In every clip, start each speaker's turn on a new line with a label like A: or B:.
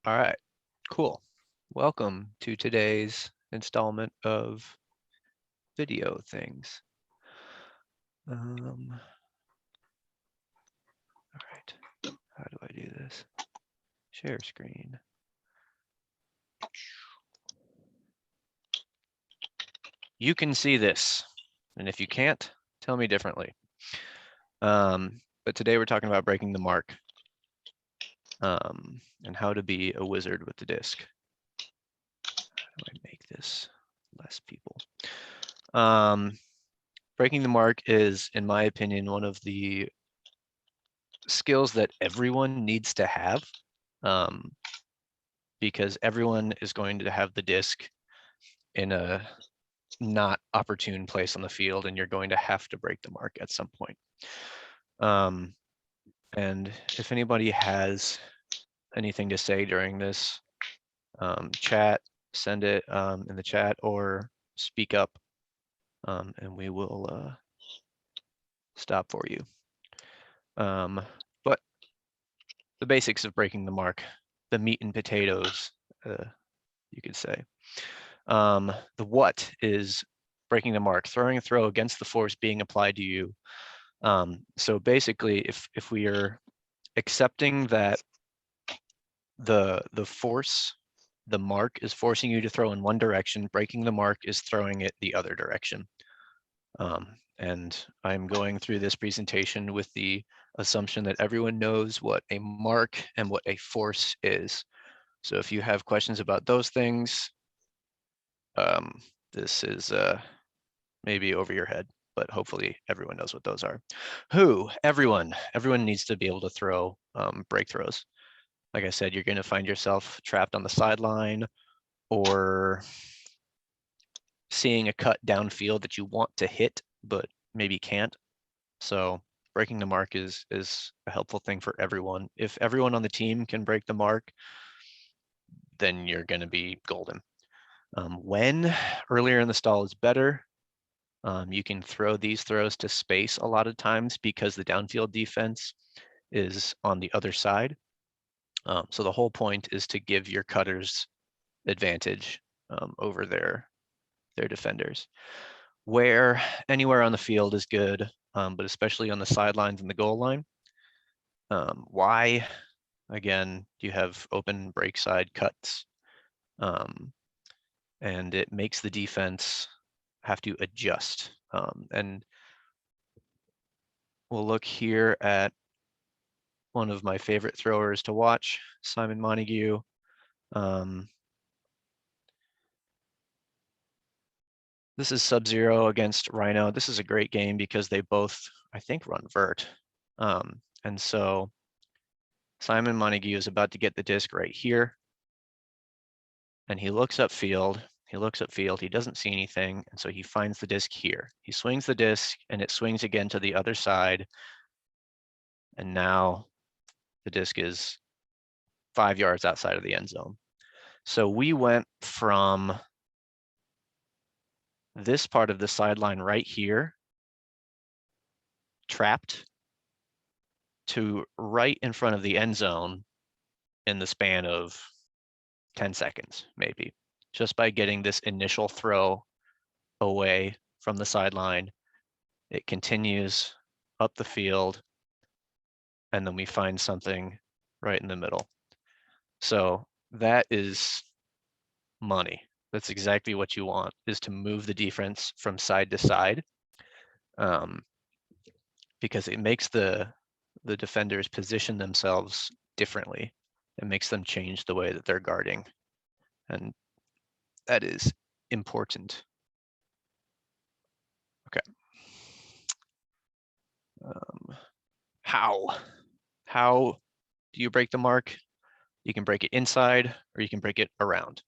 A: All right, cool. Welcome to today's installment of video things. All right, how do I do this? Share screen. You can see this, and if you can't, tell me differently. But today we're talking about breaking the mark and how to be a wizard with the disc. How do I make this less people? Breaking the mark is, in my opinion, one of the skills that everyone needs to have, because everyone is going to have the disc in a not opportune place on the field, and you're going to have to break the mark at some point. And if anybody has anything to say during this, chat, send it in the chat or speak up, and we will stop for you. But the basics of breaking the mark, the meat and potatoes, you could say. The what is breaking the mark, throwing a throw against the force being applied to you. So basically, if we are accepting that the force, the mark is forcing you to throw in one direction, breaking the mark is throwing it the other direction. And I'm going through this presentation with the assumption that everyone knows what a mark and what a force is. So if you have questions about those things, this is maybe over your head, but hopefully everyone knows what those are. Everyone needs to be able to throw break throws. Like I said, you're going to find yourself trapped on the sideline or seeing a cut downfield that you want to hit, but maybe can't. So breaking the mark is a helpful thing for everyone. If everyone on the team can break the mark, then you're going to be golden. When earlier in the stall is better, you can throw these throws to space a lot of times because the downfield defense is on the other side. So the whole point is to give your cutters advantage over their defenders. Where anywhere on the field is good, but especially on the sidelines and the goal line. Why? Again, you have open break side cuts, and it makes the defense have to adjust. And we'll look here at one of my favorite throwers to watch, Simon Montague. This is Sub-Zero against Rhino. This is a great game because they both, I think, run vert. And so Simon Montague is about to get the disc right here. And he looks upfield. He doesn't see anything. And so he finds the disc here. He swings the disc and it swings again to the other side. And now the disc is 5 yards outside of the end zone. So we went from this part of the sideline right here, trapped, to right in front of the end zone in the span of 10 seconds, maybe, just by getting this initial throw away from the sideline. It continues up the field, and then we find something right in the middle. So that is money. That's exactly what you want, is to move the defense from side to side, because it makes the defenders position themselves differently. It makes them change the way that they're guarding. And that is important. Okay. How do you break the mark? You can break it inside or you can break it around.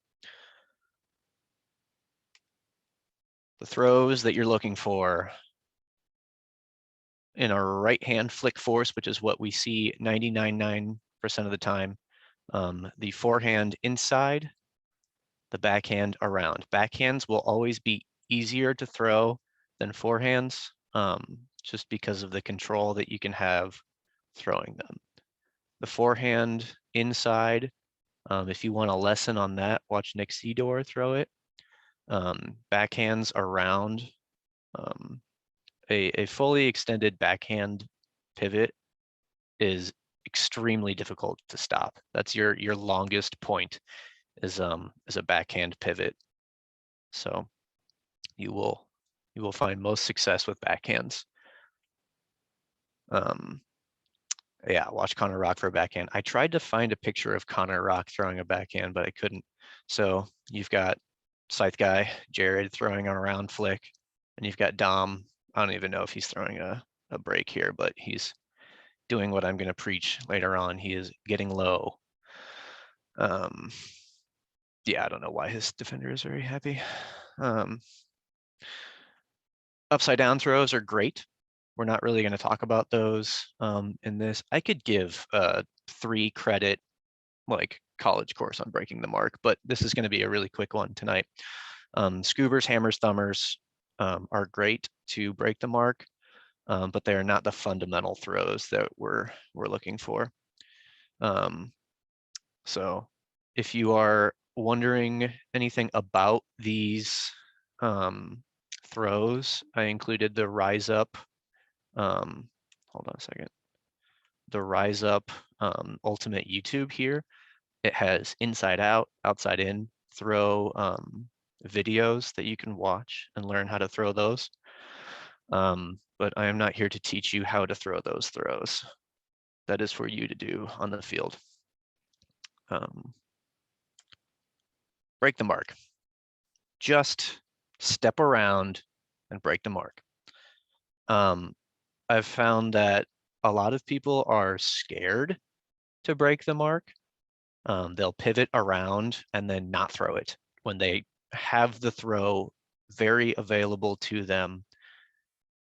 A: The throws that you're looking for in a right hand flick force, which is what we see 99.9% of the time. The forehand inside, the backhand around. Backhands will always be easier to throw than forehands, just because of the control that you can have throwing them. The forehand inside If you want a lesson on that, watch Nick Sidor throw it. Backhands around a fully extended backhand pivot is extremely difficult to stop. That's your longest point is a backhand pivot. So you will find most success with backhands. Yeah, watch Connor Rock for a backhand. I tried to find a picture of Connor Rock throwing a backhand, but I couldn't. So you've got Scythe Guy, Jared throwing an around flick, and you've got Dom. I don't even know if he's throwing a break here, but he's doing what I'm going to preach later on. He is getting low. Yeah, I don't know why his defender is very happy. Upside down throws are great. We're not really going to talk about those in this. I could give a 3 credit like college course on breaking the mark, but this is going to be a really quick one tonight. Scoobers, hammers, thumbers are great to break the mark, but they are not the fundamental throws that we're looking for. So if you are wondering anything about these throws, I included the Rise Up. Hold on a second. The Rise Up Ultimate YouTube here. It has inside out, outside in throw videos that you can watch and learn how to throw those. But I am not here to teach you how to throw those throws. That is for you to do on the field. Break the mark. Just step around and break the mark. I've found that a lot of people are scared to break the mark. They'll pivot around and then not throw it when they have the throw very available to them.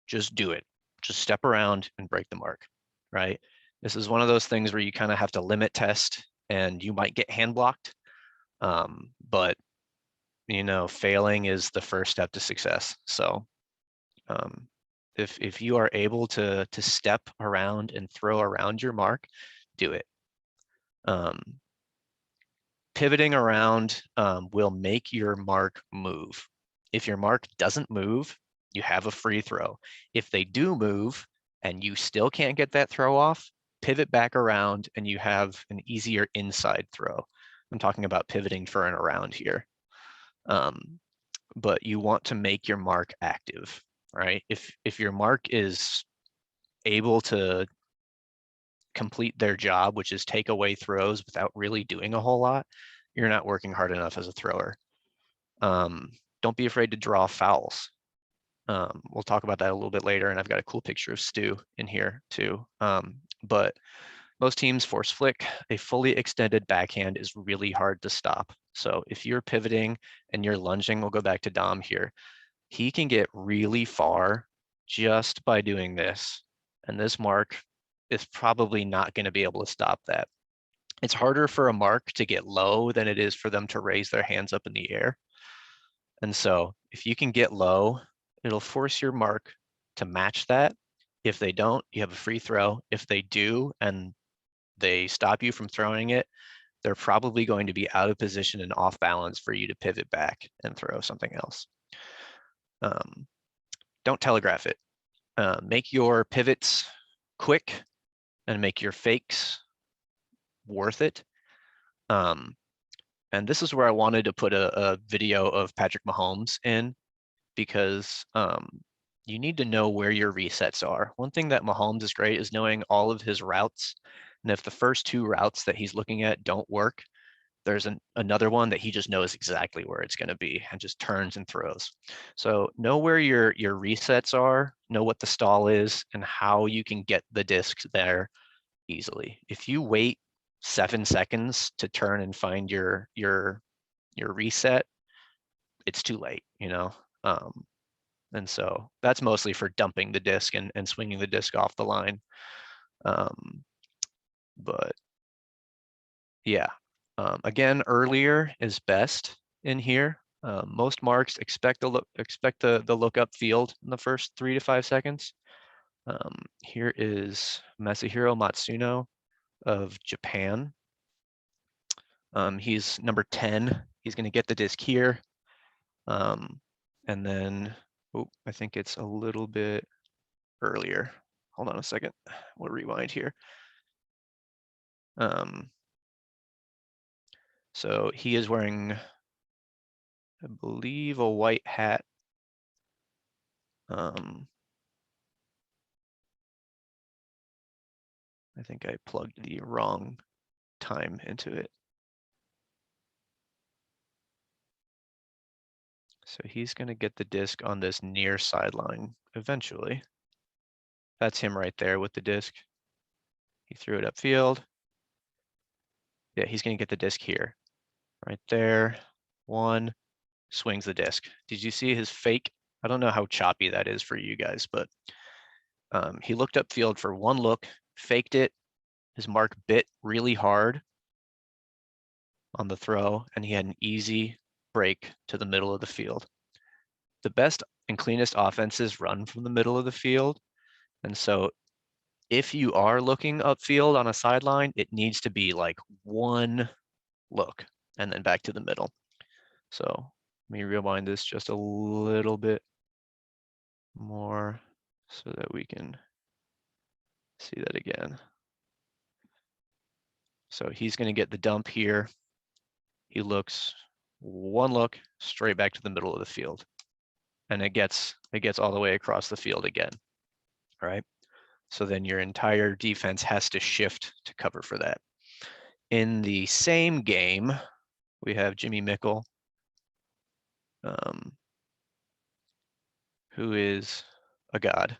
A: Just do it. Just step around and break the mark, right? This is one of those things where you kind of have to limit test and you might get hand blocked. But you know, failing is the first step to success. So if you are able to step around and throw around your mark, do it. Pivoting around will make your mark move. If your mark doesn't move, you have a free throw. If they do move and you still can't get that throw off, pivot back around and you have an easier inside throw. I'm talking about pivoting for an around here. But you want to make your mark active, right? If your mark is able to complete their job, which is take away throws without really doing a whole lot, you're not working hard enough as a thrower. Don't be afraid to draw fouls. We'll talk about that a little bit later, and I've got a cool picture of Stu in here too. But most teams force flick. A fully extended backhand is really hard to stop. So if you're pivoting and you're lunging, we'll go back to Dom here. He can get really far just by doing this. And this mark is probably not going to be able to stop that. It's harder for a mark to get low than it is for them to raise their hands up in the air. And so if you can get low, it'll force your mark to match that. If they don't, you have a free throw. If they do, and they stop you from throwing it, they're probably going to be out of position and off balance for you to pivot back and throw something else. Don't telegraph it. Make your pivots quick and make your fakes worth it. And this is where I wanted to put a video of Patrick Mahomes in, because you need to know where your resets are. One thing that Mahomes is great is knowing all of his routes. And if the first 2 routes that he's looking at don't work, there's another one that he just knows exactly where it's going to be and just turns and throws. So know where your resets are, know what the stall is, and how you can get the disc there easily. If you wait 7 seconds to turn and find your reset, it's too late, you know. And so that's mostly for dumping the disc and swinging the disc off the line. But yeah, again, earlier is best in here. Most marks expect the look up field in the first 3 to 5 seconds. Here is Masahiro Matsuno of Japan. He's number 10. He's going to get the disc here. And then, oh, I think it's a little bit earlier. Hold on a second. We'll rewind here. So he is wearing, I believe, a white hat. I think I plugged the wrong time into it. So he's going to get the disc on this near sideline eventually. That's him right there with the disc. He threw it upfield. Yeah, he's going to get the disc here. Right there. One, swings the disc. Did you see his fake? I don't know how choppy that is for you guys, but he looked upfield for one look, faked it. His mark bit really hard on the throw, and he had an easy break to the middle of the field. The best and cleanest offenses run from the middle of the field. And so if you are looking upfield on a sideline, it needs to be like one look and then back to the middle. So let me rewind this just a little bit more so that we can see that again. So he's going to get the dump here. He looks one look straight back to the middle of the field. And it gets all the way across the field again, right? So then your entire defense has to shift to cover for that. In the same game, we have Jimmy Mickle, who is a god.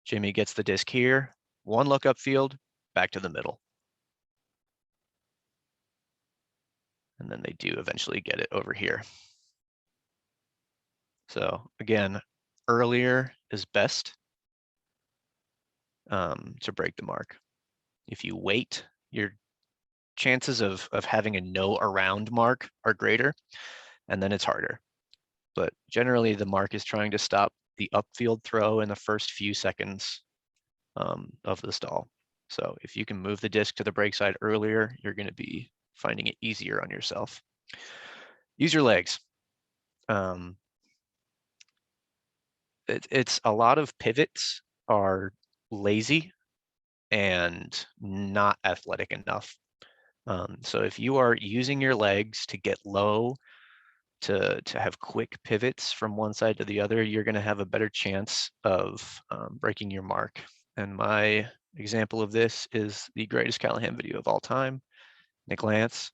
A: Jimmy gets the disc here, one look upfield, back to the middle. And then they do eventually get it over here. So again, earlier is best to break the mark. If you wait, your chances of having a no around mark are greater, and then it's harder. But generally, the mark is trying to stop the upfield throw in the first few seconds of the stall. So if you can move the disc to the break side earlier, you're going to be finding it easier on yourself. Use your legs. It's a lot of pivots are lazy and not athletic enough. So if you are using your legs to get low, to have quick pivots from one side to the other, you're going to have a better chance of breaking your mark. And my example of this is the greatest Callahan video of all time, Nick Lance.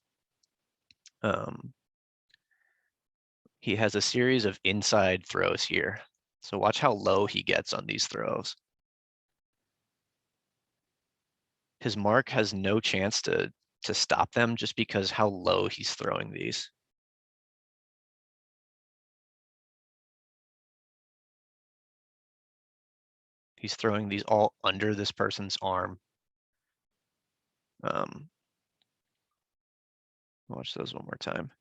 A: He has a series of inside throws here. So watch how low he gets on these throws. His mark has no chance to stop them just because how low he's throwing these. He's throwing these all under this person's arm. Watch those one more time.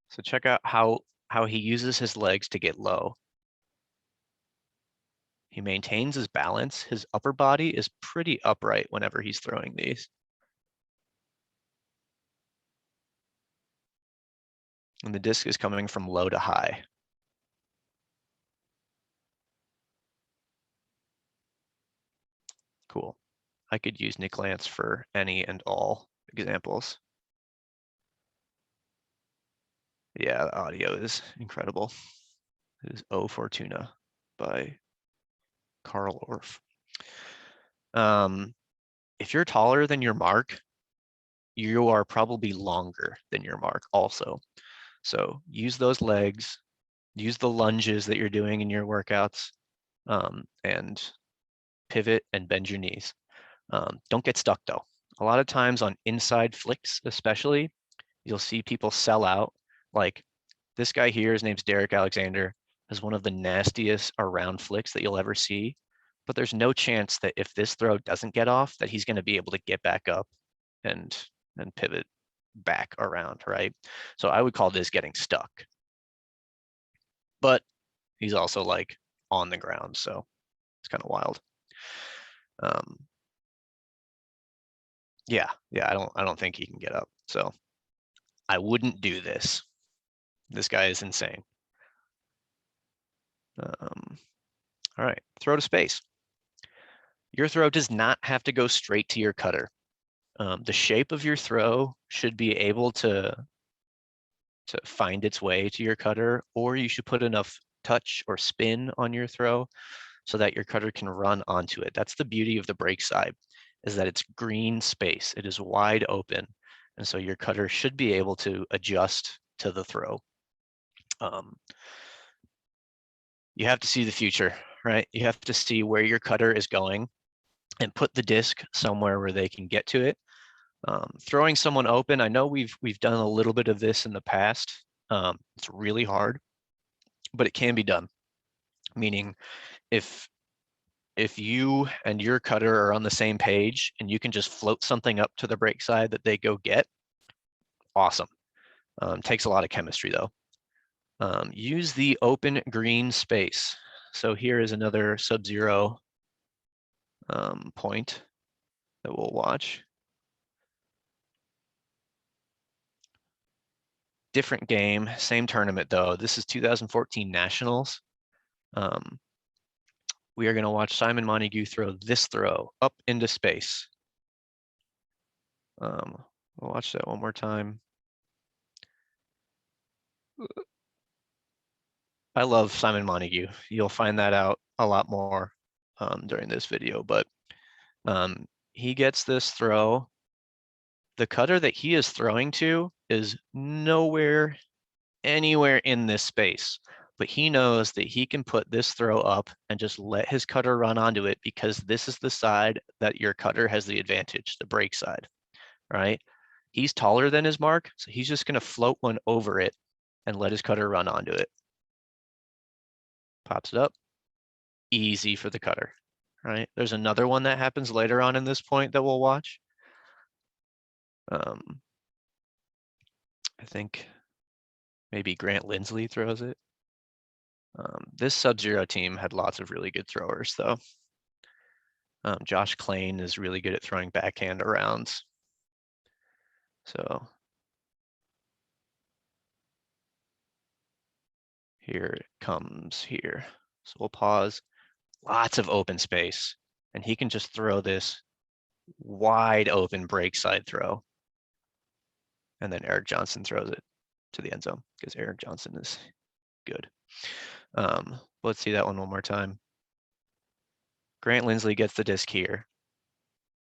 A: So check out how he uses his legs to get low. He maintains his balance. His upper body is pretty upright whenever he's throwing these. And the disc is coming from low to high. Cool. I could use Nick Lance for any and all examples. Yeah, the audio is incredible. It is O Fortuna by Carl Orff. If you're taller than your mark, you are probably longer than your mark also. So use those legs, use the lunges that you're doing in your workouts, and pivot and bend your knees. Don't get stuck though. A lot of times on inside flicks, especially, you'll see people sell out. Like this guy here, his name's Derek Alexander, has one of the nastiest around flicks that you'll ever see. But there's no chance that if this throw doesn't get off, that he's going to be able to get back up and pivot back around, right? So I would call this getting stuck. But he's also like on the ground, so it's kind of wild. Yeah, I don't think he can get up. So I wouldn't do this. This guy is insane. All right, throw to space. Your throw does not have to go straight to your cutter. The shape of your throw should be able to find its way to your cutter, or you should put enough touch or spin on your throw so that your cutter can run onto it. That's the beauty of the break side, is that it's green space. It is wide open. And so your cutter should be able to adjust to the throw. You have to see the future, right? You have to see where your cutter is going and put the disc somewhere where they can get to it. Throwing someone open, I know we've done a little bit of this in the past. It's really hard, but it can be done. Meaning, if you and your cutter are on the same page and you can just float something up to the break side that they go get, awesome. Takes a lot of chemistry though. Use the open green space. So here is another Sub-Zero point that we'll watch. Different game, same tournament though. This is 2014 Nationals. We are going to watch Simon Montague throw this throw up into space. We'll watch that one more time. I love Simon Montague. You'll find that out a lot more during this video, but he gets this throw. The cutter that he is throwing to is nowhere, anywhere in this space, but he knows that he can put this throw up and just let his cutter run onto it because this is the side that your cutter has the advantage, the break side, right? He's taller than his mark, so he's just gonna float one over it and let his cutter run onto it. Pops it up, easy for the cutter, right? There's another one that happens later on in this point that we'll watch. I think maybe Grant Lindsley throws it. This Sub-Zero team had lots of really good throwers though. Josh Klein is really good at throwing backhand arounds. So here it comes here. So we'll pause. Lots of open space. And he can just throw this wide open break side throw. And then Eric Johnson throws it to the end zone because Eric Johnson is good. Let's see that one more time. Grant Lindsley gets the disc here.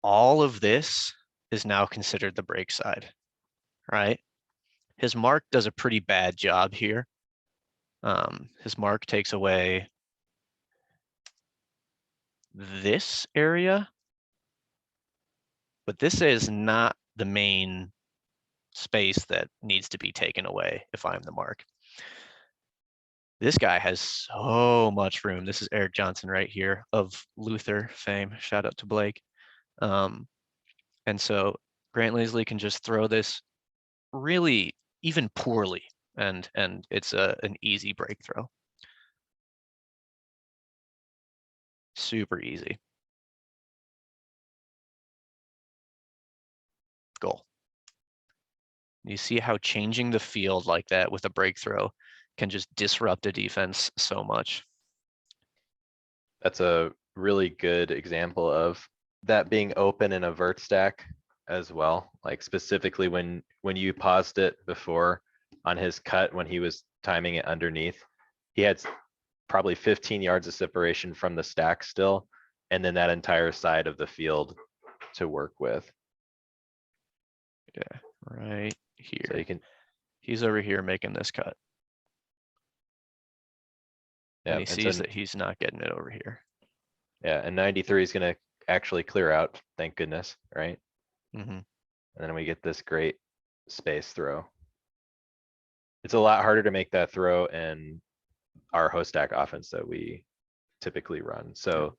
A: All of this is now considered the break side, right? His mark does a pretty bad job here. His mark takes away this area, but this is not the main space that needs to be taken away if I'm the mark. This guy has so much room. This is Eric Johnson right here of Luther fame. Shout out to Blake. And so Grant Lindsley can just throw this really even poorly, and it's an easy break throw. Super easy. Goal. You see how changing the field like that with a break throw can just disrupt a defense so much.
B: That's a really good example of that being open in a vert stack as well. Like specifically when you paused it before on his cut, when he was timing it underneath, he had probably 15 yards of separation from the stack still, and then that entire side of the field to work with.
A: Yeah, right here.
B: So you can,
A: he's over here making this cut.
B: yeah,
A: And he sees that he's not getting it over here.
B: Yeah, and 93 is gonna actually clear out, thank goodness, right?
A: Mm-hmm.
B: And then we get this great space throw. It's a lot harder to make that throw in our host stack offense that we typically run. So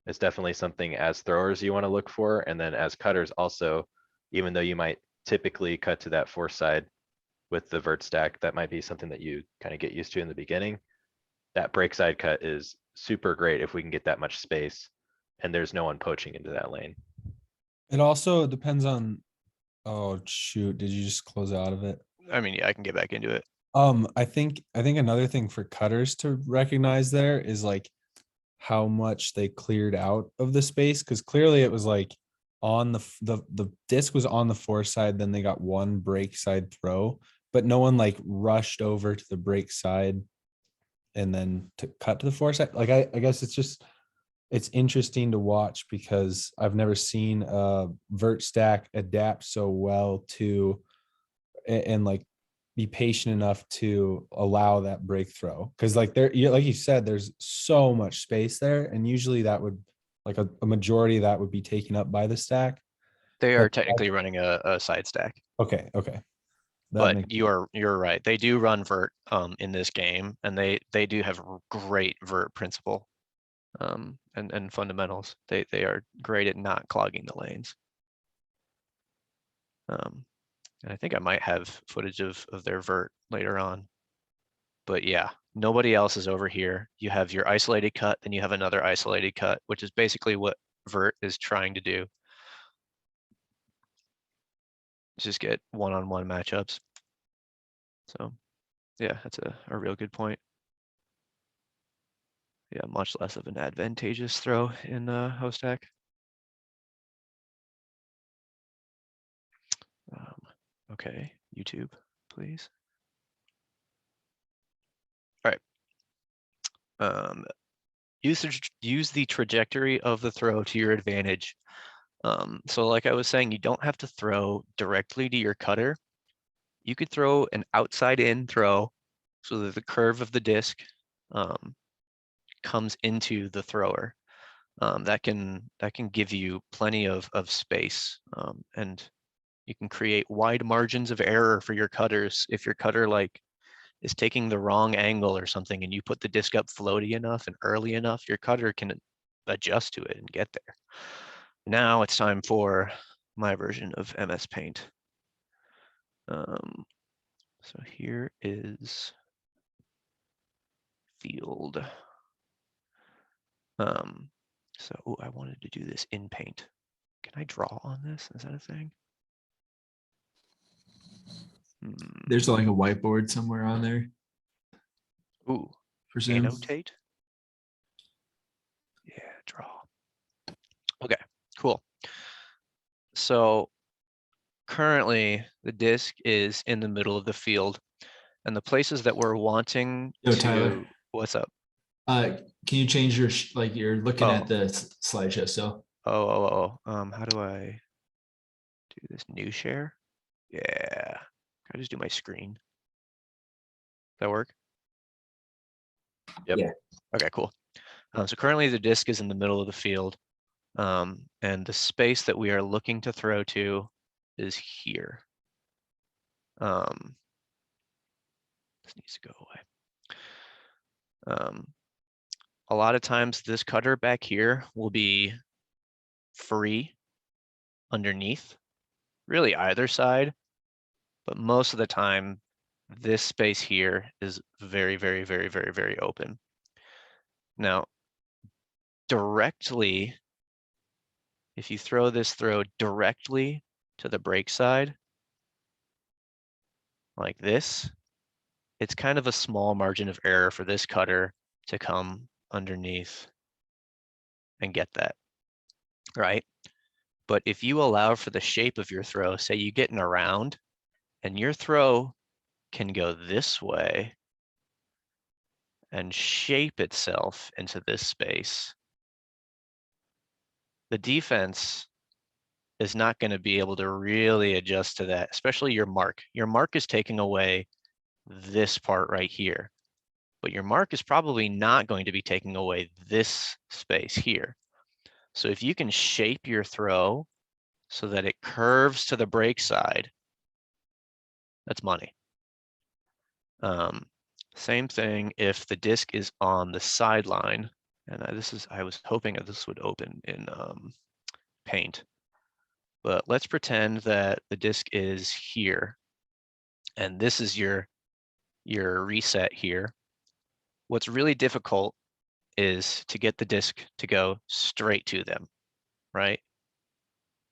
B: it's definitely something as throwers you wanna look for. And then as cutters also, even though you might typically cut to that fourth side with the vert stack, that might be something that you kind of get used to in the beginning. That break side cut is super great if we can get that much space and there's no one poaching into that lane.
C: It also depends on, oh shoot, did you just close out of it?
A: I mean, yeah, I can get back into it.
C: I think another thing for cutters to recognize there is like how much they cleared out of the space, because clearly it was like on the disc was on the fore side, then they got one break side throw, but no one like rushed over to the break side and then to cut to the fore side. Like I guess it's interesting to watch because I've never seen a vert stack adapt so well to and like be patient enough to allow that breakthrough. Because like like you said, there's so much space there, and usually that would like a majority of that would be taken up by the stack.
A: They are
C: But
A: technically running a side stack,
C: okay, that
A: but
C: makes
A: you're right. They do run vert in this game, and they do have great vert principle and fundamentals. They are great at not clogging the lanes. And I think I might have footage of their vert later on. But yeah, nobody else is over here. You have your isolated cut, then you have another isolated cut, which is basically what vert is trying to do. Just get one-on-one matchups. So yeah, that's a real good point. Yeah, much less of an advantageous throw in Hostak. Okay, YouTube, please. All right. Use the trajectory of the throw to your advantage. So like I was saying, you don't have to throw directly to your cutter. You could throw an outside in throw so that the curve of the disc comes into the thrower. That can give you plenty of space, and you can create wide margins of error for your cutters. If your cutter like is taking the wrong angle or something and you put the disc up floaty enough and early enough, your cutter can adjust to it and get there. Now it's time for my version of MS Paint. So here is field. So I wanted to do this in Paint. Can I draw on this? Is that a thing?
D: There's like a whiteboard somewhere on there.
A: Ooh,
D: Presume.
A: annotate. Yeah, draw. Okay, cool. So currently the disc is in the middle of the field, and the places that we're wanting
D: Yo,
A: to,
D: Tyler.
A: what's up?
D: Can you change your like you're looking
A: Oh.
D: at the slideshow still?
A: How do I do this? New share? Yeah, can I just do my screen? That work?
B: Yep.
D: Yeah.
A: Okay, cool. So currently the disc is in the middle of the field, and the space that we are looking to throw to is here. This needs to go away. A lot of times this cutter back here will be free underneath, really either side, but most of the time this space here is very, very, very, very, very open. Now, directly, if you throw this throw directly to the break side, like this, it's kind of a small margin of error for this cutter to come underneath and get that, right? But if you allow for the shape of your throw, say you get in a round and your throw can go this way and shape itself into this space, the defense is not going to be able to really adjust to that, especially your mark. Your mark is taking away this part right here, but your mark is probably not going to be taking away this space here. So if you can shape your throw so that it curves to the break side, that's money. Same thing if the disc is on the sideline, and I was hoping that this would open in Paint, but let's pretend that the disc is here, and this is your reset here. What's really difficult is to get the disc to go straight to them, right?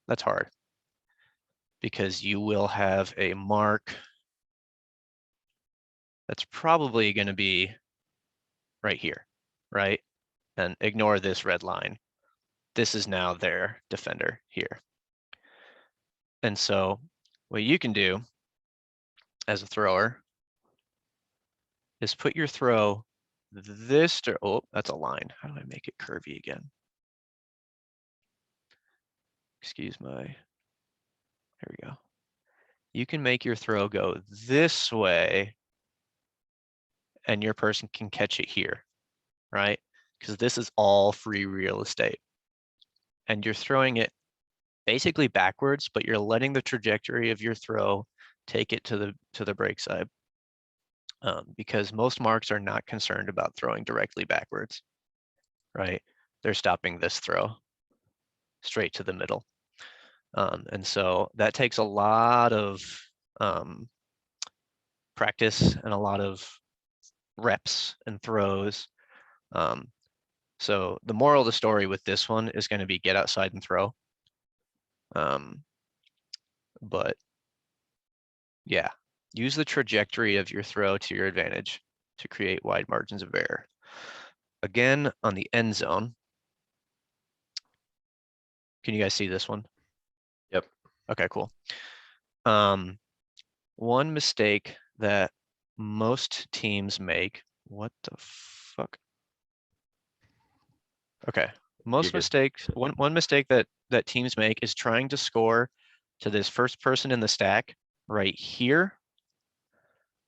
A: That's hard because you will have a mark that's probably going to be right here, right? And ignore this red line. This is now their defender here. And so what you can do as a thrower is put your throw oh, that's a line. How do I make it curvy again? Excuse my, here we go. You can make your throw go this way and your person can catch it here, right? Because this is all free real estate. And you're throwing it basically backwards, but you're letting the trajectory of your throw take it to the break side. Because most marks are not concerned about throwing directly backwards, right? They're stopping this throw straight to the middle. And so that takes a lot of practice and a lot of reps and throws. So the moral of the story with this one is going to be get outside and throw. But yeah, use the trajectory of your throw to your advantage to create wide margins of error. Again, on the end zone. Can you guys see this one?
B: Yep.
A: Okay, cool. One mistake that most teams make, what the fuck? Okay, most
B: good.
A: mistakes, one mistake that teams make is trying to score to this first person in the stack right here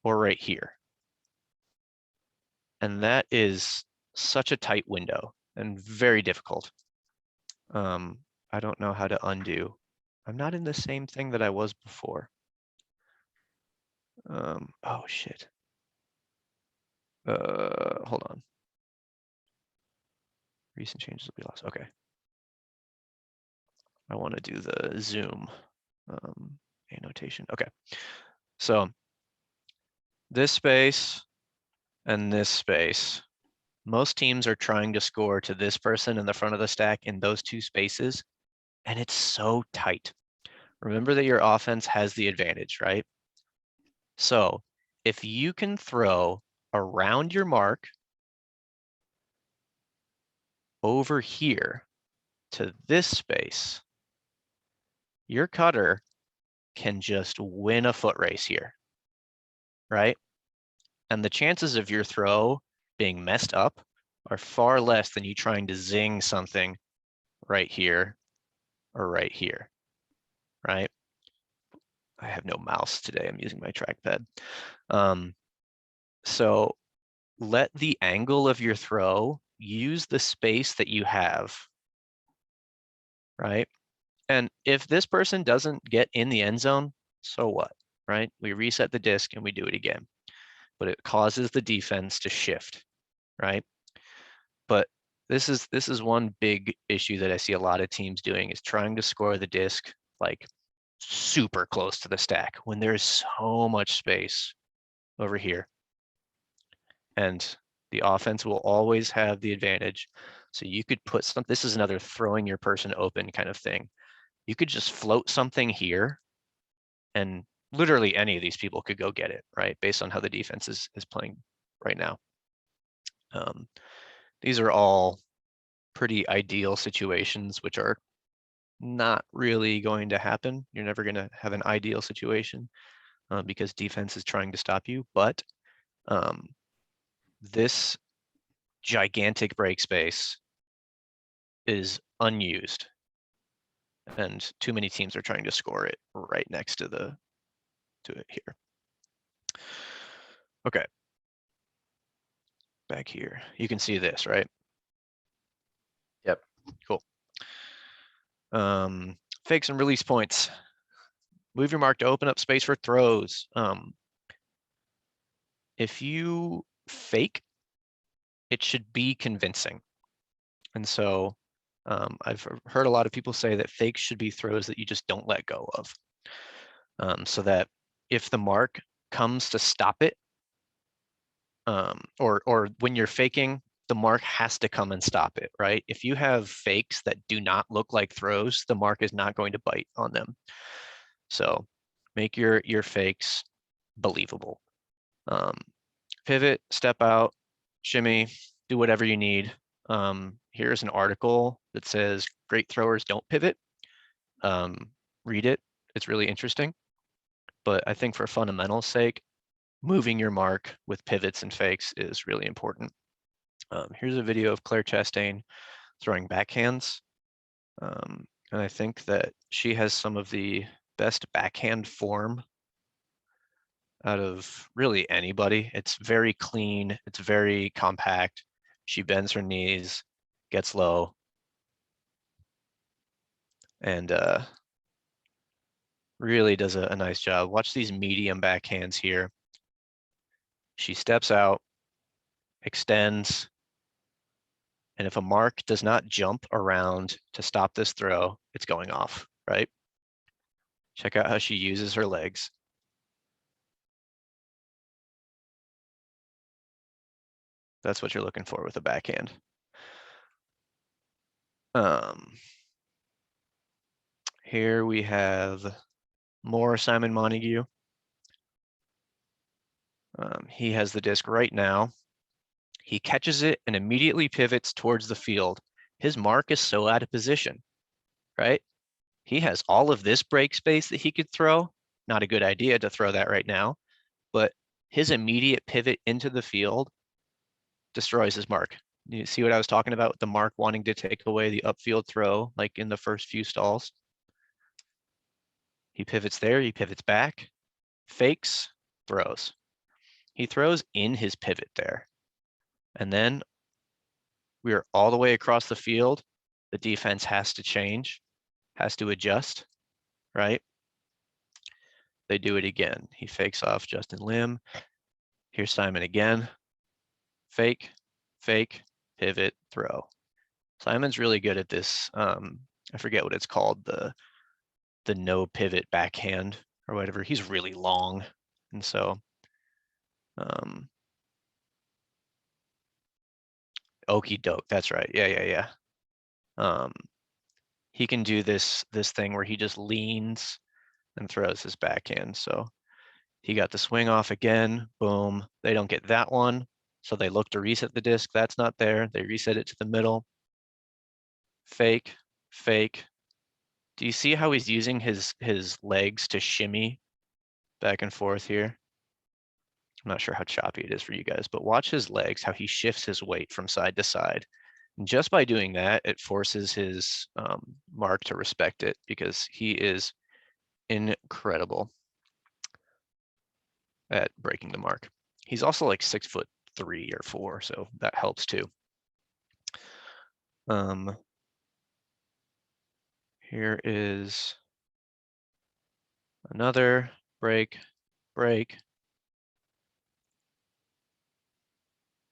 A: or right here. And that is such a tight window and very difficult. I don't know how to undo. I'm not in the same thing that I was before. Oh shit. Hold on. Recent changes will be lost. Okay. I want to do the zoom annotation. Okay. So this space and this space, most teams are trying to score to this person in the front of the stack in those two spaces, and it's so tight. Remember that your offense has the advantage, right? So if you can throw around your mark over here to this space, your cutter can just win a foot race here, right? And the chances of your throw being messed up are far less than you trying to zing something right here or right here, right? I have no mouse today, I'm using my trackpad. So let the angle of your throw use the space that you have, right? And if this person doesn't get in the end zone, so what, right? We reset the disc and we do it again, but it causes the defense to shift, right? But this is one big issue that I see a lot of teams doing is trying to score the disc like super close to the stack when there's so much space over here. And the offense will always have the advantage. So you could put some, this is another throwing your person open kind of thing. You could just float something here and literally any of these people could go get it, right? Based on how the defense is playing right now. These are all pretty ideal situations, which are not really going to happen. You're never going to have an ideal situation because defense is trying to stop you. But this gigantic break space is unused, and too many teams are trying to score it right next to it here. Okay. Back here, you can see this, right?
B: Yep.
A: Cool. Fakes and release points. Move your mark to open up space for throws. If you fake, it should be convincing. And so I've heard a lot of people say that fakes should be throws that you just don't let go of. So that if the mark comes to stop it, or when you're faking, the mark has to come and stop it, right? If you have fakes that do not look like throws, the mark is not going to bite on them. So make your fakes believable. Pivot, step out, shimmy, do whatever you need. Here's an article that says great throwers don't pivot. Read it, it's really interesting. But I think for fundamentals sake, moving your mark with pivots and fakes is really important. Here's a video of Claire Chastain throwing backhands. And I think that she has some of the best backhand form out of really anybody. It's very clean, it's very compact. She bends her knees, gets low, and really does a nice job. Watch these medium backhands here. She steps out, extends, and if a mark does not jump around to stop this throw, it's going off, right? Check out how she uses her legs. That's what you're looking for with a backhand. Here we have more Simon Montague. He has the disc right now. He catches it and immediately pivots towards the field. His mark is so out of position, right? He has all of this break space that he could throw. Not a good idea to throw that right now, but his immediate pivot into the field destroys his mark. You see what I was talking about with the mark wanting to take away the upfield throw, like in the first few stalls? He pivots there, he pivots back, fakes, throws. He throws in his pivot there. And then we are all the way across the field. The defense has to change, has to adjust, right? They do it again. He fakes off Justin Lim. Here's Simon again. Fake, fake, pivot, throw. Simon's really good at this. I forget what it's called, the no pivot backhand or whatever. He's really long. And so okie doke, that's right. Yeah. He can do this thing where he just leans and throws his backhand. So he got the swing off again, boom. They don't get that one. So they look to reset the disc, that's not there. They reset it to the middle. Fake, fake. Do you see how he's using his legs to shimmy back and forth here? I'm not sure how choppy it is for you guys, but watch his legs, how he shifts his weight from side to side. And just by doing that, it forces his mark to respect it because he is incredible at breaking the mark. He's also like 6'3" or 4, so that helps too. Here is another break.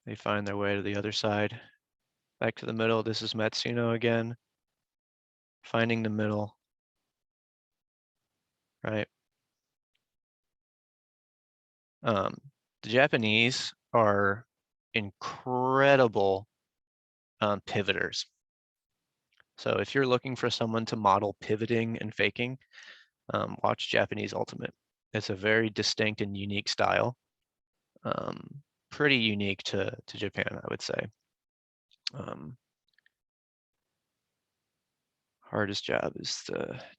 A: They find their way to the other side. Back to the middle. This is Matsuno again. Finding the middle. Right. The Japanese are incredible pivoters. So if you're looking for someone to model pivoting and faking, watch Japanese Ultimate. It's a very distinct and unique style. Pretty unique to Japan, I would say. Hardest job is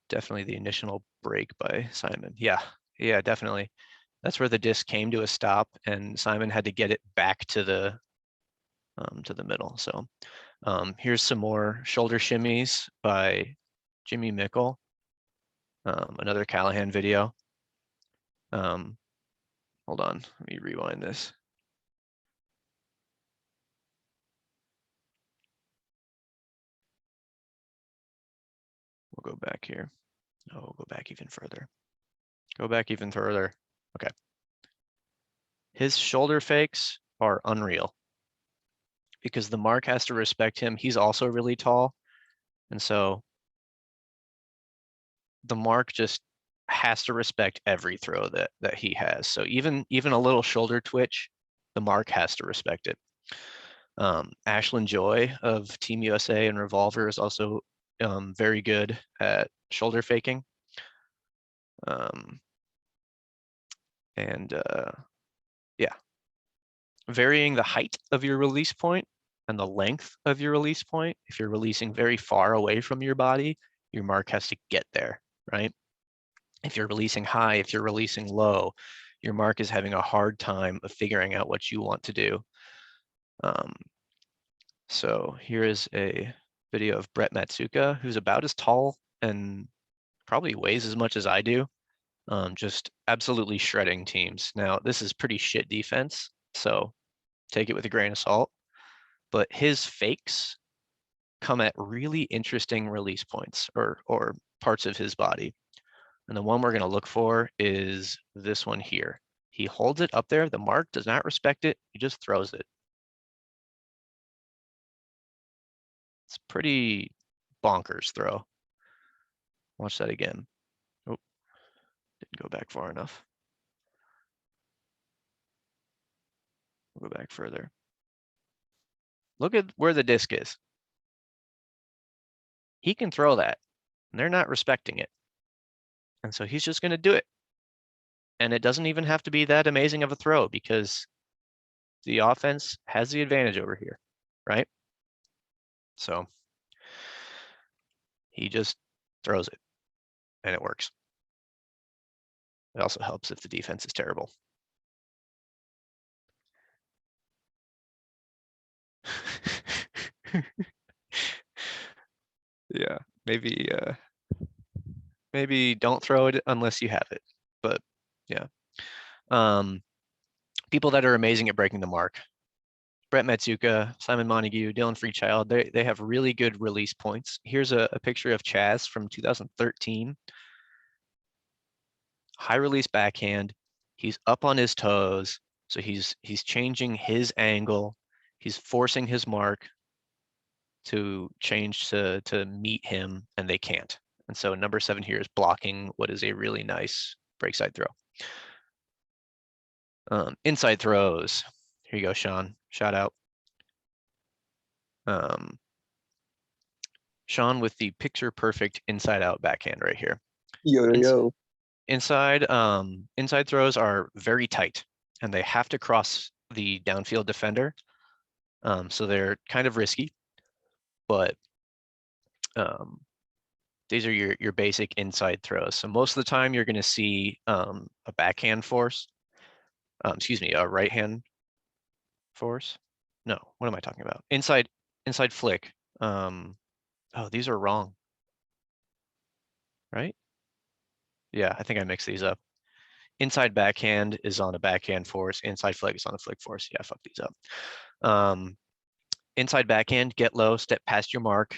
A: definitely the initial break by Simon. Yeah, definitely. That's where the disc came to a stop and Simon had to get it back to the middle. So here's some more shoulder shimmies by Jimmy Mickle. Another Callahan video. Hold on, let me rewind this. We'll go back here. Oh, we'll go back even further. Go back even further. Okay. His shoulder fakes are unreal because the mark has to respect him. He's also really tall. And so the mark just has to respect every throw that he has. So even a little shoulder twitch, the mark has to respect it. Ashlyn Joy of Team USA and Revolver is also very good at shoulder faking. Yeah, varying the height of your release point and the length of your release point. If you're releasing very far away from your body, your mark has to get there, right? If you're releasing high, if you're releasing low, your mark is having a hard time of figuring out what you want to do. So here is a video of Brett Matsuka, who's about as tall and probably weighs as much as I do. Just absolutely shredding teams. Now, this is pretty shit defense, so take it with a grain of salt. But his fakes come at really interesting release points or parts of his body. And the one we're going to look for is this one here. He holds it up there. The mark does not respect it. He just throws it. It's pretty bonkers throw. Watch that again. Oh, didn't go back far enough. We'll go back further. Look at where the disc is. He can throw that, and they're not respecting it. And so he's just going to do it. And it doesn't even have to be that amazing of a throw because the offense has the advantage over here, right? So he just throws it and it works. It also helps if the defense is terrible. Yeah, maybe don't throw it unless you have it, but yeah. People that are amazing at breaking the mark. Brett Matsuka, Simon Montague, Dylan Freechild, they have really good release points. Here's a picture of Chaz from 2013. High release backhand. He's up on his toes. So he's changing his angle. He's forcing his mark to change to meet him, and they can't. And so number 7 here is blocking what is a really nice break side throw. Inside throws. Here you go, Sean. Shout out. Sean with the picture perfect inside out backhand right here.
E: Yo.
A: Inside throws are very tight and they have to cross the downfield defender. So they're kind of risky, but these are your basic inside throws. So most of the time you're going to see a backhand force. Excuse me, a right hand force. No, what am I talking about? Inside flick. Oh, these are wrong. Right? Yeah, I think I mixed these up. Inside backhand is on a backhand force. Inside flick is on a flick force. Yeah, I fucked these up. Inside backhand, get low, step past your mark,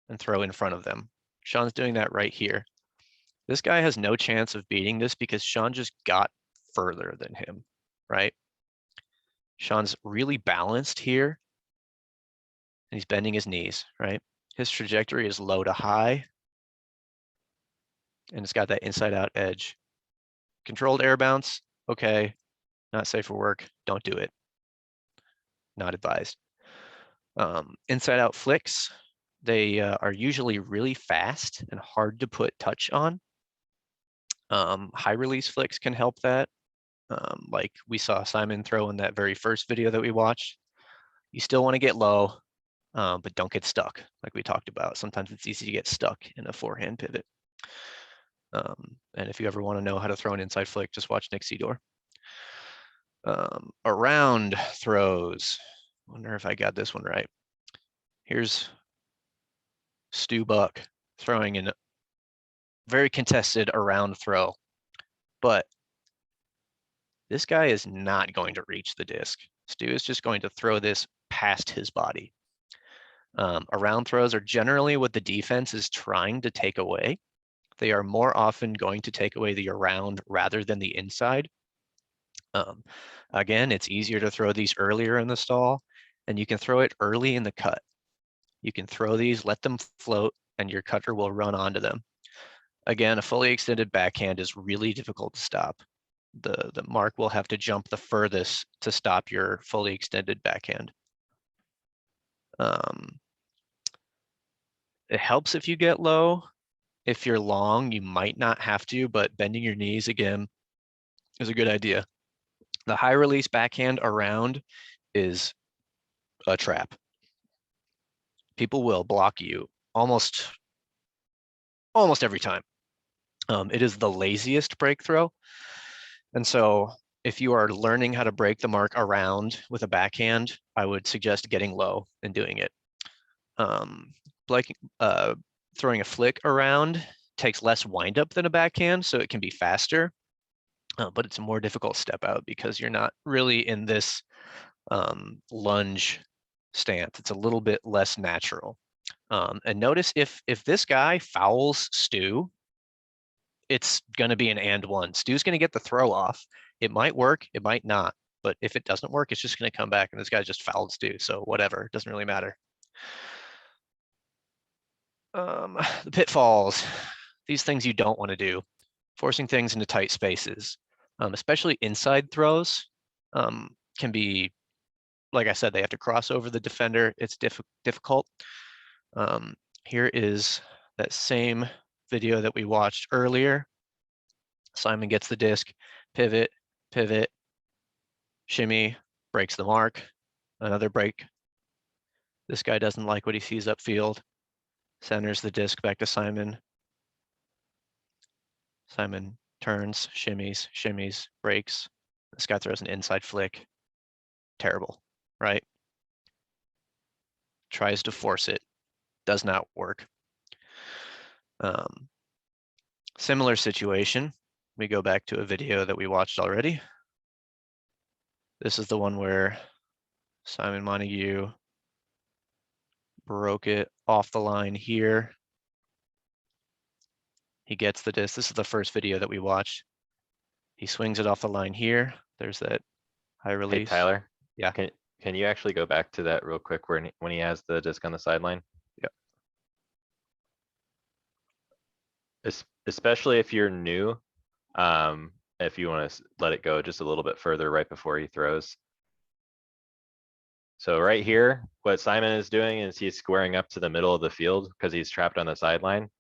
A: and throw in front of them. Sean's doing that right here. This guy has no chance of beating this because Sean just got further than him, right? Sean's really balanced here. And he's bending his knees, right? His trajectory is low to high. And it's got that inside out edge. Controlled air bounce, okay. Not safe for work, don't do it. Not advised. Inside out flicks, they are usually really fast and hard to put touch on. High release flicks can help that. Like we saw Simon throw in that very first video that we watched. You still want to get low, but don't get stuck, like we talked about. Sometimes it's easy to get stuck in a forehand pivot. And if you ever want to know how to throw an inside flick, just watch Nick Sedor. Around throws. Wonder if I got this one right. Here's Stu Buck throwing in a very contested around throw, but this guy is not going to reach the disc. Stu is just going to throw this past his body. Around throws are generally what the defense is trying to take away. They are more often going to take away the around rather than the inside. Again, it's easier to throw these earlier in the stall, and you can throw it early in the cut. You can throw these, let them float, and your cutter will run onto them. Again, a fully extended backhand is really difficult to stop. The mark will have to jump the furthest to stop your fully extended backhand. Um, it helps if you get low. If you're long, you might not have to, but bending your knees again is a good idea. The high release backhand around is a trap. People will block you almost every time. It is the laziest break throw. And so if you are learning how to break the mark around with a backhand, I would suggest getting low and doing it. Like throwing a flick around takes less windup than a backhand, so it can be faster, but it's a more difficult step out because you're not really in this lunge stance. It's a little bit less natural. And notice if this guy fouls Stu, it's going to be an and one. Stu's going to get the throw off. It might work, it might not. But if it doesn't work, it's just going to come back and this guy just fouled Stu. So whatever, it doesn't really matter. The pitfalls, these things you don't want to do, forcing things into tight spaces, especially inside throws, can be, like I said, they have to cross over the defender. It's difficult. Here is that same video that we watched earlier. Simon gets the disc, pivot, pivot, shimmy, breaks the mark, another break. This guy doesn't like what he sees upfield. Centers the disc back to Simon. Simon turns, shimmies, shimmies, breaks. This guy throws an inside flick. Terrible, right? Tries to force it, does not work. Similar situation. We go back to a video that we watched already. This is the one where Simon Montague broke it off the line here. He gets the disc. This is the first video that we watched. He swings it off the line here. There's that high
B: Hey,
A: release.
B: Tyler?
A: Yeah.
B: Can you actually go back to that real quick when he has the disc on the sideline?
A: Yep.
B: Especially if you're new, if you want to let it go just a little bit further right before he throws. So right here, what Simon is doing is he's squaring up to the middle of the field because he's trapped on the sideline.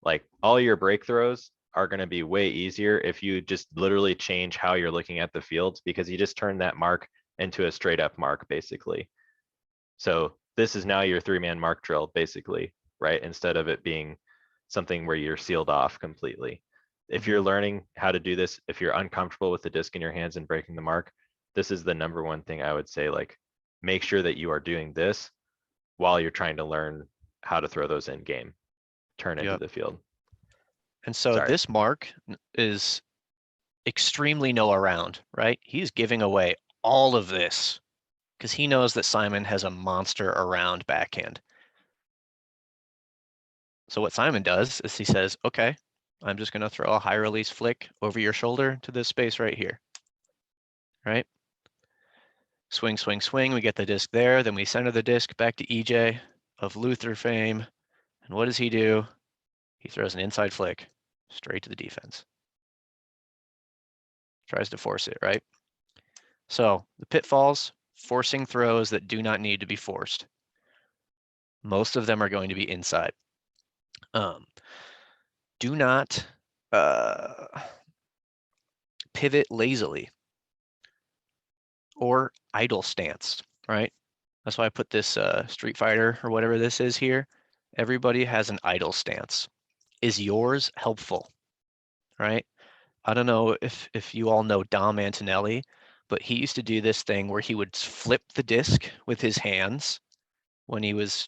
B: Like all your break throws are going to be way easier if you just literally change how you're looking at the field, because you just turn that mark into a straight up mark basically. So this is now your 3-man mark drill basically, right? Instead of it being something where you're sealed off completely. If you're learning how to do this, if you're uncomfortable with the disc in your hands and breaking the mark, this is the number one thing I would say, like, make sure that you are doing this while you're trying to learn how to throw those in game, turn into
A: Yep.
B: the field.
A: And so
B: Sorry.
A: this mark is extremely no around, right? He's giving away all of this because he knows that Simon has a monster around backhand. So what Simon does is he says, okay, I'm just going to throw a high release flick over your shoulder to this space right here, right? Swing, swing, swing. We get the disc there. Then we center the disc back to EJ of Luther fame. And what does he do? He throws an inside flick straight to the defense. Tries to force it, right? So the pitfalls, forcing throws that do not need to be forced. Most of them are going to be inside. Do not pivot lazily or idle stance, right? That's why I put this Street Fighter or whatever this is here. Everybody has an idle stance. Is yours helpful, right? I don't know if you all know Dom Antonelli, but he used to do this thing where he would flip the disc with his hands when he was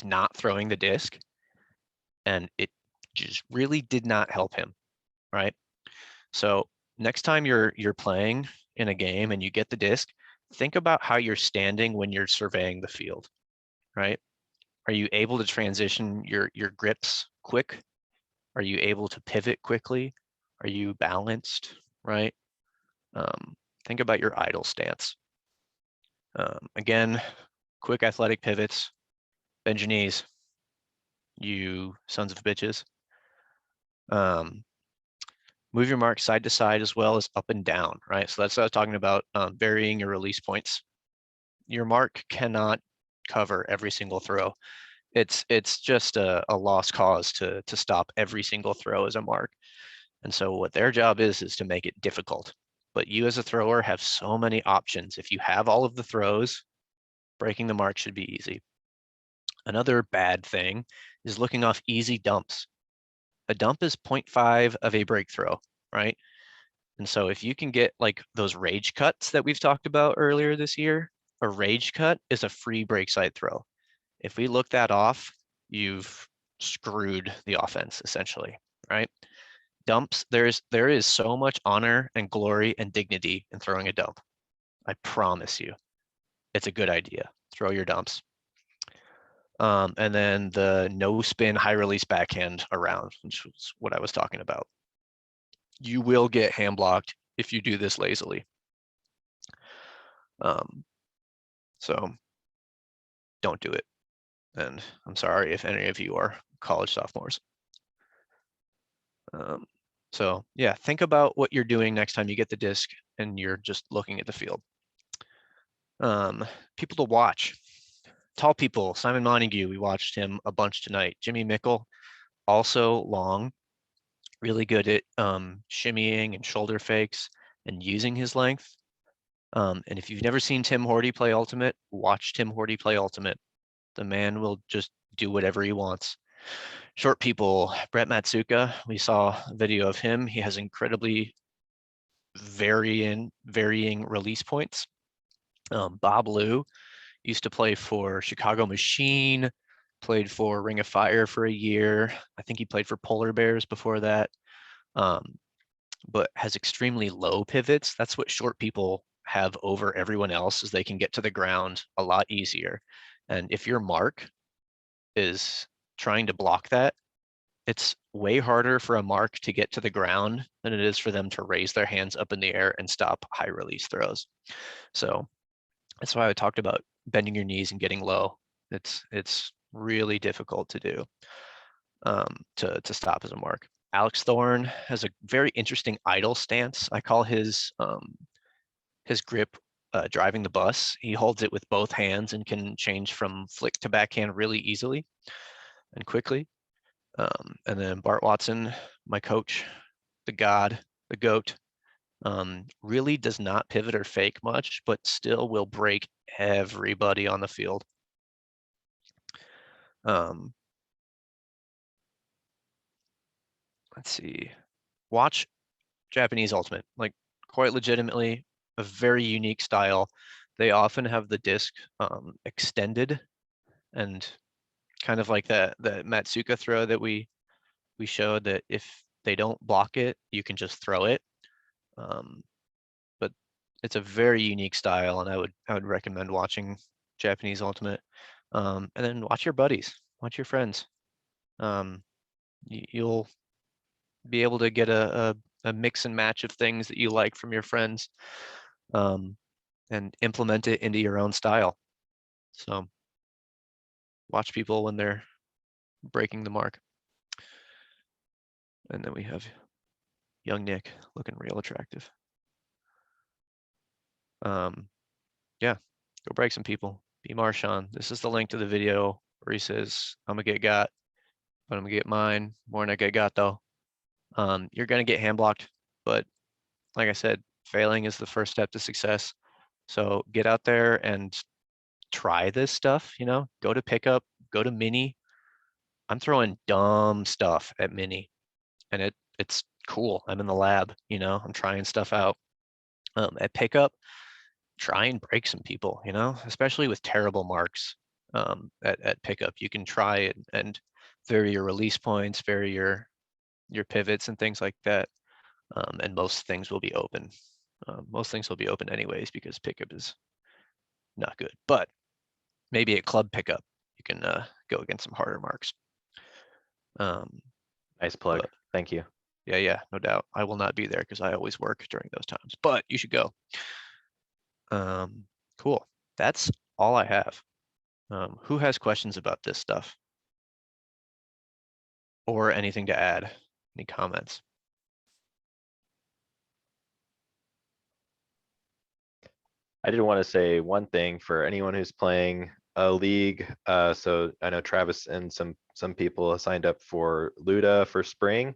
A: not throwing the disc, and it just really did not help him, right? So next time you're playing in a game and you get the disc, think about how you're standing when you're surveying the field, right? Are you able to transition your grips quick? Are you able to pivot quickly? Are you balanced, right? Think about your idle stance. Again, quick athletic pivots, bend your knees, you sons of bitches. Move your mark side to side as well as up and down, right? So that's what I was talking about, varying your release points. Your mark cannot cover every single throw. It's just a lost cause to stop every single throw as a mark. And so what their job is to make it difficult. But you as a thrower have so many options. If you have all of the throws, breaking the mark should be easy. Another bad thing is looking off easy dumps. A dump is 0.5 of a break throw, right? And so if you can get like those rage cuts that we've talked about earlier this year, a rage cut is a free break side throw. If we look that off, you've screwed the offense essentially, right? Dumps, there is so much honor and glory and dignity in throwing a dump. I promise you, it's a good idea. Throw your dumps. And then the no spin high release backhand around, which was what I was talking about. You will get hand blocked if you do this lazily. So don't do it. And I'm sorry if any of you are college sophomores. So yeah, think about what you're doing next time you get the disc and you're just looking at the field. People to watch. Tall people, Simon Montague, we watched him a bunch tonight. Jimmy Mickle, also long, really good at shimmying and shoulder fakes and using his length. And if you've never seen Tim Horty play Ultimate, watch Tim Horty play Ultimate. The man will just do whatever he wants. Short people, Brett Matsuka, we saw a video of him. He has incredibly varying release points. Bob Liu used to play for Chicago Machine, played for Ring of Fire for a year. I think he played for Polar Bears before that, but has extremely low pivots. That's what short people have over everyone else, is they can get to the ground a lot easier. And if your mark is trying to block that, it's way harder for a mark to get to the ground than it is for them to raise their hands up in the air and stop high release throws. So that's why I talked about bending your knees and getting low. It's really difficult to do, to stop as a mark. Alex Thorne has a very interesting idle stance. I call his grip driving the bus. He holds it with both hands and can change from flick to backhand really easily and quickly. And then Bart Watson, my coach, the god, the goat, really does not pivot or fake much, but still will break everybody on the field. Let's see. Watch Japanese Ultimate, like quite legitimately a very unique style. They often have the disc extended and kind of like that Matsuka throw that we showed, that if they don't block it, you can just throw it. But it's a very unique style, and I would recommend watching Japanese Ultimate. And then watch your buddies, watch your friends. You'll be able to get a mix and match of things that you like from your friends, and implement it into your own style. So watch people when they're breaking the mark. And then we have young Nick looking real attractive. Yeah, go break some people. Be Marshawn. This is the link to the video where he says, I'm gonna get got, but I'm gonna get mine more than I get got though. You're gonna get hand blocked, but like I said, failing is the first step to success. So get out there and try this stuff, go to pickup, go to mini. I'm throwing dumb stuff at mini, and it's cool. I'm in the lab, I'm trying stuff out. At pickup, try and break some people, especially with terrible marks. At pickup, you can try it and vary your release points, vary your pivots and things like that. And most things will be open. Most things will be open anyways, because pickup is not good. But maybe at club pickup, you can go against some harder marks.
B: Nice plug.
A: But-
B: Thank you.
A: Yeah, no doubt. I will not be there because I always work during those times, but you should go. Cool. That's all I have. Who has questions about this stuff? Or anything to add? Any comments?
B: I did want to say one thing for anyone who's playing a league, so I know Travis and some people have signed up for Luda for spring.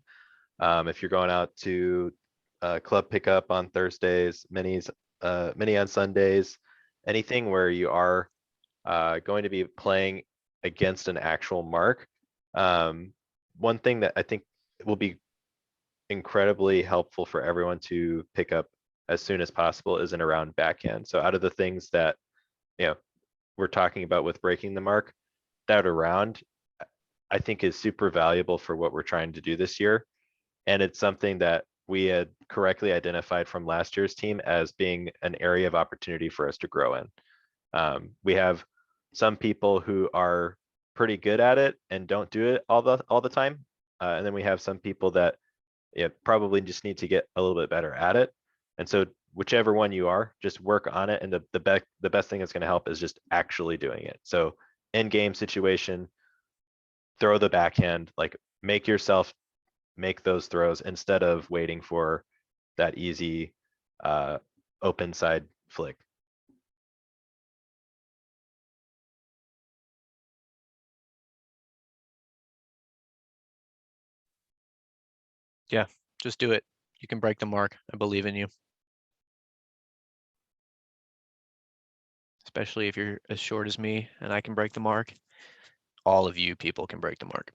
B: If you're going out to club pickup on Thursdays, minis, mini on Sundays, anything where you are going to be playing against an actual mark. One thing that I think will be incredibly helpful for everyone to pick up as soon as possible is an around backhand. So out of the things that, you know, we're talking about with breaking the mark, that around, I think is super valuable for what we're trying to do this year. And it's something that we had correctly identified from last year's team as being an area of opportunity for us to grow in. We have some people who are pretty good at it and don't do it all the time. And then we have some people that probably just need to get a little bit better at it. And so whichever one you are, just work on it. And the best thing that's going to help is just actually doing it. So in game situation, throw the backhand, like make yourself make those throws instead of waiting for that easy open side flick.
A: Just do it. You can break the mark. I believe in you. Especially if you're as short as me and I can break the mark. All of you people can break the mark.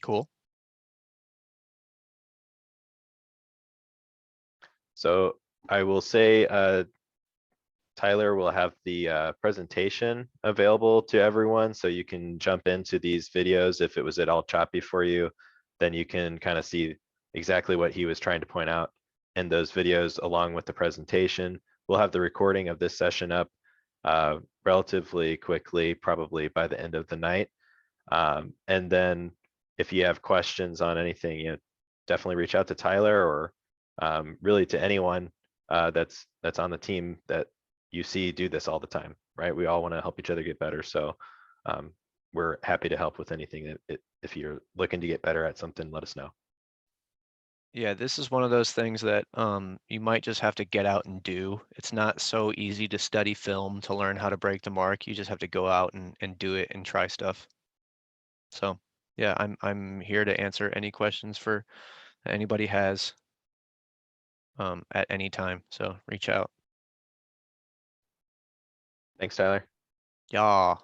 A: Cool.
B: So I will say, Tyler will have the presentation available to everyone, so you can jump into these videos. If it was at all choppy for you, then you can kind of see exactly what he was trying to point out in those videos along with the presentation. We'll have the recording of this session up relatively quickly, probably by the end of the night. And then if you have questions on anything, definitely reach out to Tyler or really to anyone that's on the team that you see do this all the time, right? We all want to help each other get better. So we're happy to help with anything that if you're looking to get better at something, let us know.
A: Yeah, this is one of those things that you might just have to get out and do. It's not so easy to study film to learn how to break the mark. You just have to go out and do it and try stuff. So yeah, I'm here to answer any questions for anybody has at any time. So reach out.
B: Thanks, Tyler.
A: Yeah.